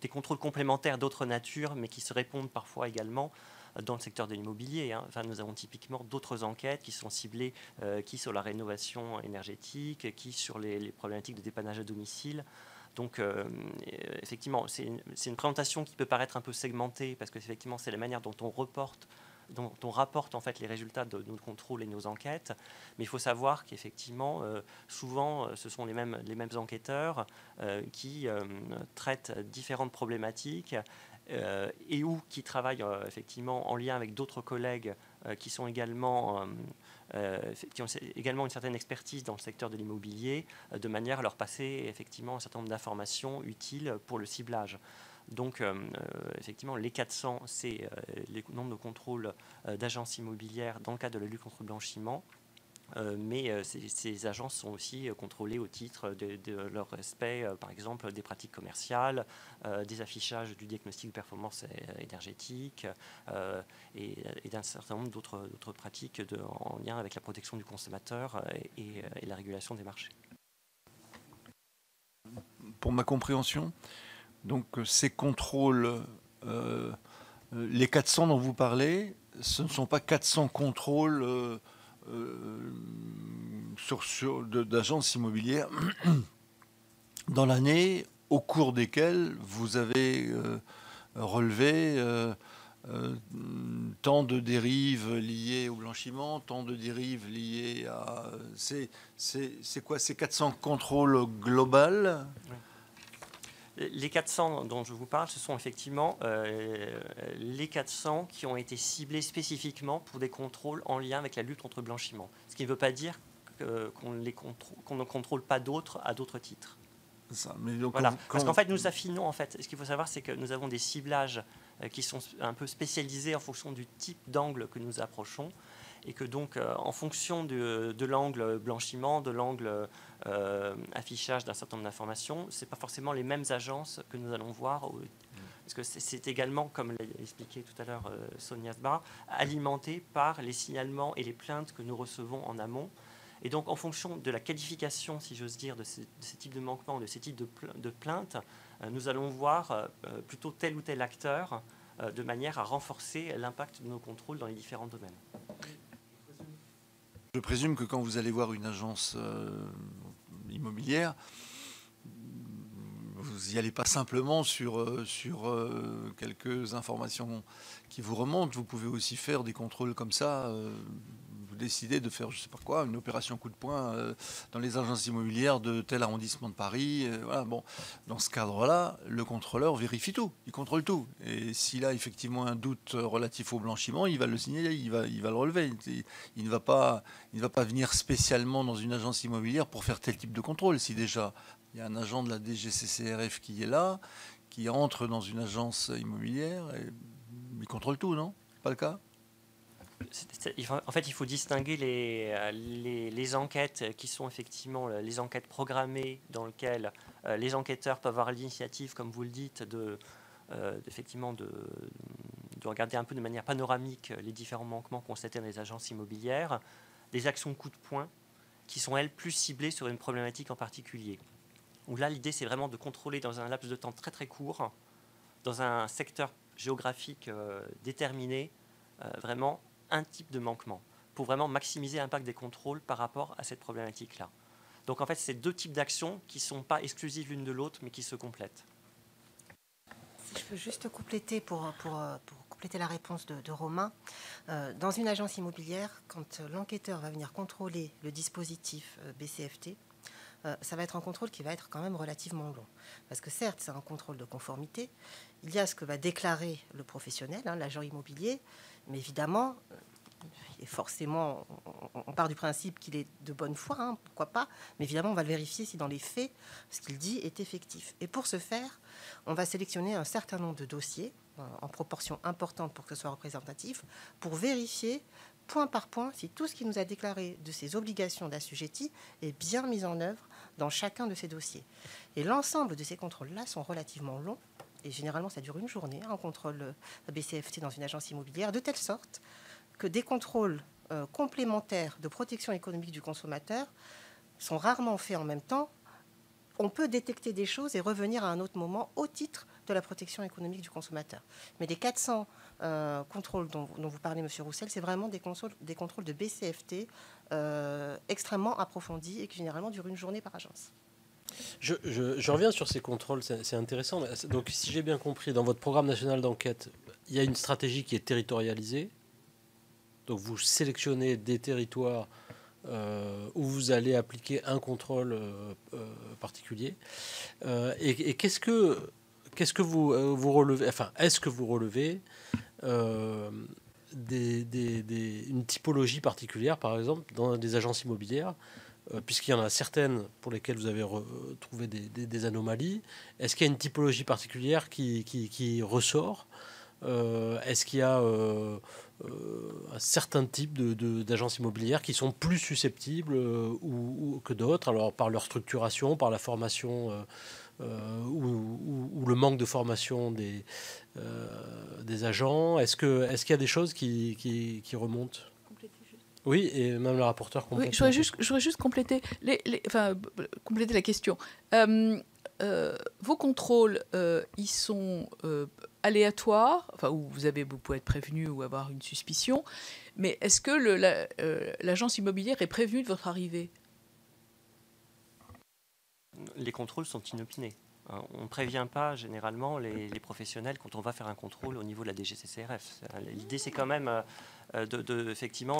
C: des contrôles complémentaires d'autres natures, mais qui se répondent parfois également dans le secteur de l'immobilier. Nous avons typiquement d'autres enquêtes qui sont ciblées, qui sur la rénovation énergétique, qui sur les problématiques de dépannage à domicile. Donc, effectivement, c'est une présentation qui peut paraître un peu segmentée, parce que effectivement, c'est la manière dont on rapporte en fait les résultats de nos contrôles et nos enquêtes. Mais il faut savoir qu'effectivement, souvent, ce sont les mêmes enquêteurs qui traitent différentes problématiques et ou qui travaillent effectivement en lien avec d'autres collègues qui sont également qui ont également une certaine expertise dans le secteur de l'immobilier, de manière à leur passer effectivement un certain nombre d'informations utiles pour le ciblage. Donc, effectivement, les 400, c'est le nombre de contrôles d'agences immobilières dans le cadre de la lutte contre le blanchiment. Mais ces agences sont aussi contrôlées au titre de leur respect, par exemple, des pratiques commerciales, des affichages du diagnostic de performance énergétique et d'un certain nombre d'autres pratiques en lien avec la protection du consommateur et la régulation des marchés.
E: Pour ma compréhension, donc ces contrôles, les 400 dont vous parlez, ce ne sont pas 400 contrôles d'agences immobilières dans l'année au cours desquelles vous avez relevé tant de dérives liées au blanchiment, tant de dérives liées à... C'est quoi ces 400 contrôles global?
C: Les 400 dont je vous parle, ce sont effectivement les 400 qui ont été ciblés spécifiquement pour des contrôles en lien avec la lutte contre le blanchiment. Ce qui ne veut pas dire qu'on ne contrôle pas d'autres à d'autres titres.
E: Ça, mais donc
C: voilà. Parce qu'en fait, nous affinons. En fait, ce qu'il faut savoir, c'est que nous avons des ciblages qui sont un peu spécialisés en fonction du type d'angle que nous approchons. Et que donc, en fonction de l'angle blanchiment, de l'angle affichage d'un certain nombre d'informations, ce n'est pas forcément les mêmes agences que nous allons voir. Parce que c'est également, comme l'a expliqué tout à l'heure Sonia Sbar, alimenté par les signalements et les plaintes que nous recevons en amont. Et donc, en fonction de la qualification, si j'ose dire, de ces types de manquements, de ces types de plaintes, nous allons voir plutôt tel ou tel acteur de manière à renforcer l'impact de nos contrôles dans les différents domaines.
E: Je présume que quand vous allez voir une agence immobilière, vous n'y allez pas simplement sur quelques informations qui vous remontent. Vous pouvez aussi faire des contrôles comme ça. Vous décidez de faire, je ne sais pas quoi, une opération coup de poing dans les agences immobilières de tel arrondissement de Paris. Voilà, bon, dans ce cadre-là, le contrôleur vérifie tout, il contrôle tout. Et s'il a effectivement un doute relatif au blanchiment, il va le signaler, il va le relever. Il ne va pas venir spécialement dans une agence immobilière pour faire tel type de contrôle. Si déjà il y a un agent de la DGCCRF qui est là, qui entre dans une agence immobilière, il contrôle tout, non? Pas le cas?
C: En fait, il faut distinguer les enquêtes qui sont effectivement les enquêtes programmées dans lesquelles les enquêteurs peuvent avoir l'initiative, comme vous le dites, effectivement de regarder un peu de manière panoramique les différents manquements constatés dans les agences immobilières, des actions coup de poing qui sont, elles, plus ciblées sur une problématique en particulier. Où là, l'idée, c'est vraiment de contrôler dans un laps de temps très très court, dans un secteur géographique déterminé, vraiment un type de manquement, pour vraiment maximiser l'impact des contrôles par rapport à cette problématique-là. Donc en fait, c'est deux types d'actions qui ne sont pas exclusives l'une de l'autre, mais qui se complètent.
B: Si je peux juste compléter pour compléter la réponse de Romain, dans une agence immobilière, quand l'enquêteur va venir contrôler le dispositif BCFT, ça va être un contrôle qui va être quand même relativement long. Parce que certes, c'est un contrôle de conformité. Il y a ce que va déclarer le professionnel, l'agent immobilier, mais évidemment, et forcément, on part du principe qu'il est de bonne foi, pourquoi pas, mais évidemment, on va le vérifier si dans les faits, ce qu'il dit est effectif. Et pour ce faire, on va sélectionner un certain nombre de dossiers, en proportion importante pour que ce soit représentatif, pour vérifier point par point si tout ce qui nous a déclaré de ses obligations d'assujetti est bien mis en œuvre dans chacun de ces dossiers. Et l'ensemble de ces contrôles-là sont relativement longs, et généralement ça dure une journée, un contrôle BCFT dans une agence immobilière, de telle sorte que des contrôles complémentaires de protection économique du consommateur sont rarement faits en même temps. On peut détecter des choses et revenir à un autre moment au titre de la protection économique du consommateur. Mais les 400 contrôles dont vous parlez, M. Roussel, c'est vraiment des contrôles de BCFT extrêmement approfondis et qui généralement durent une journée par agence.
A: Je reviens sur ces contrôles, c'est intéressant. Donc, si j'ai bien compris, dans votre programme national d'enquête, il y a une stratégie qui est territorialisée. Donc, vous sélectionnez des territoires où vous allez appliquer un contrôle particulier. Et qu'est-ce que vous relevez? Enfin, est-ce que vous relevez une typologie particulière, par exemple, dans des agences immobilières, puisqu'il y en a certaines pour lesquelles vous avez trouvé des anomalies? Est-ce qu'il y a une typologie particulière qui ressort? Est-ce qu'il y a un certain type d'agences immobilières qui sont plus susceptibles ou que d'autres, alors par leur structuration, par la formation ou le manque de formation des agents? Est-ce qu'il y a des choses qui remontent? Oui, et même la rapporteure complète.
D: Oui, j'aurais juste complété, compléter la question. Vos contrôles, ils sont aléatoires, enfin, où vous pouvez être prévenu ou avoir une suspicion, mais est-ce que l'agence immobilière est prévenue de votre arrivée?
C: Les contrôles sont inopinés. On ne prévient pas généralement les professionnels quand on va faire un contrôle au niveau de la DGCCRF. L'idée, c'est quand même effectivement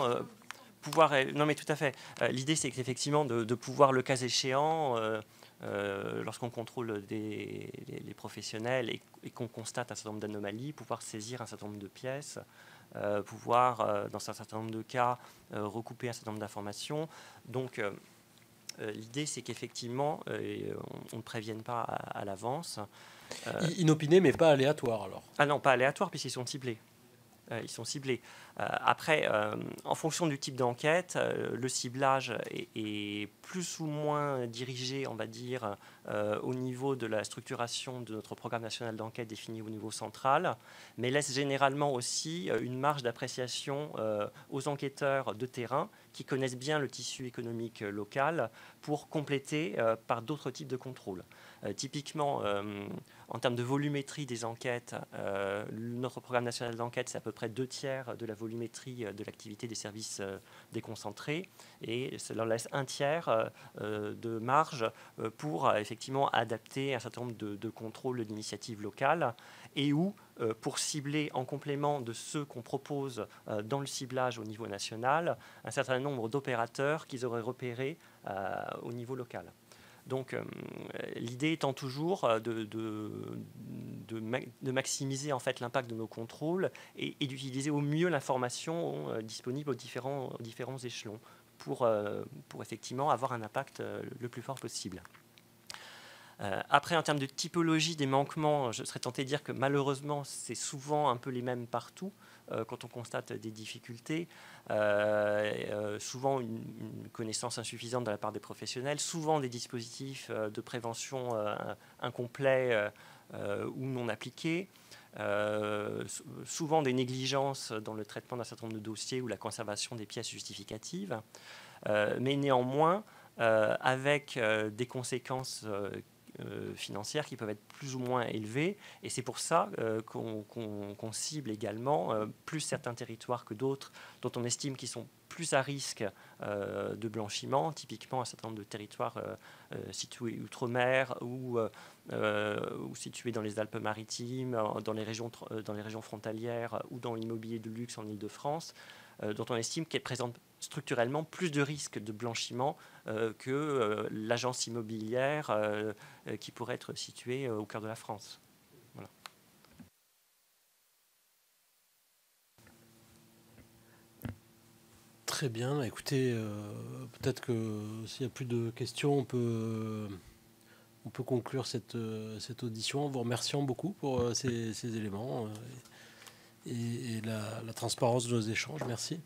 C: pouvoir... Non, mais tout à fait. L'idée, c'est effectivement de pouvoir, le cas échéant, lorsqu'on contrôle les professionnels et qu'on constate un certain nombre d'anomalies, pouvoir saisir un certain nombre de pièces, pouvoir, dans un certain nombre de cas, recouper un certain nombre d'informations. Donc... l'idée, c'est qu'effectivement, on ne prévienne pas à l'avance.
A: Inopiné, mais pas aléatoire, alors?
C: Ah non, pas aléatoire, puisqu'ils sont ciblés. Ils sont ciblés. Après, en fonction du type d'enquête, le ciblage est plus ou moins dirigé, on va dire, au niveau de la structuration de notre programme national d'enquête défini au niveau central, mais laisse généralement aussi une marge d'appréciation aux enquêteurs de terrain qui connaissent bien le tissu économique local pour compléter par d'autres types de contrôles. Typiquement, en termes de volumétrie des enquêtes, notre programme national d'enquête, c'est à peu près 2/3 de la volumétrie volumétrie de l'activité des services déconcentrés, et cela laisse un tiers de marge pour effectivement adapter un certain nombre de contrôles d'initiatives locales, et où, pour cibler en complément de ceux qu'on propose dans le ciblage au niveau national, un certain nombre d'opérateurs qu'ils auraient repérés au niveau local. Donc, l'idée étant toujours de maximiser en fait l'impact de nos contrôles et d'utiliser au mieux l'information disponible aux différents échelons pour effectivement avoir un impact le plus fort possible. Après, en termes de typologie des manquements, je serais tenté de dire que malheureusement, c'est souvent un peu les mêmes partout quand on constate des difficultés. Souvent une connaissance insuffisante de la part des professionnels, souvent des dispositifs de prévention incomplets ou non appliqués, souvent des négligences dans le traitement d'un certain nombre de dossiers ou la conservation des pièces justificatives, mais néanmoins avec des conséquences financières qui peuvent être plus ou moins élevées, et c'est pour ça qu'on cible également plus certains territoires que d'autres dont on estime qu'ils sont plus à risque de blanchiment, typiquement un certain nombre de territoires situés outre-mer ou situés dans les Alpes-Maritimes, dans les régions frontalières ou dans l'immobilier de luxe en Île-de-France, dont on estime qu'elle présente structurellement plus de risques de blanchiment que l'agence immobilière qui pourrait être située au cœur de la France. Voilà.
A: Très bien, écoutez, peut-être que s'il n'y a plus de questions, on peut conclure cette audition en vous remerciant beaucoup pour ces éléments et la transparence de nos échanges. Merci.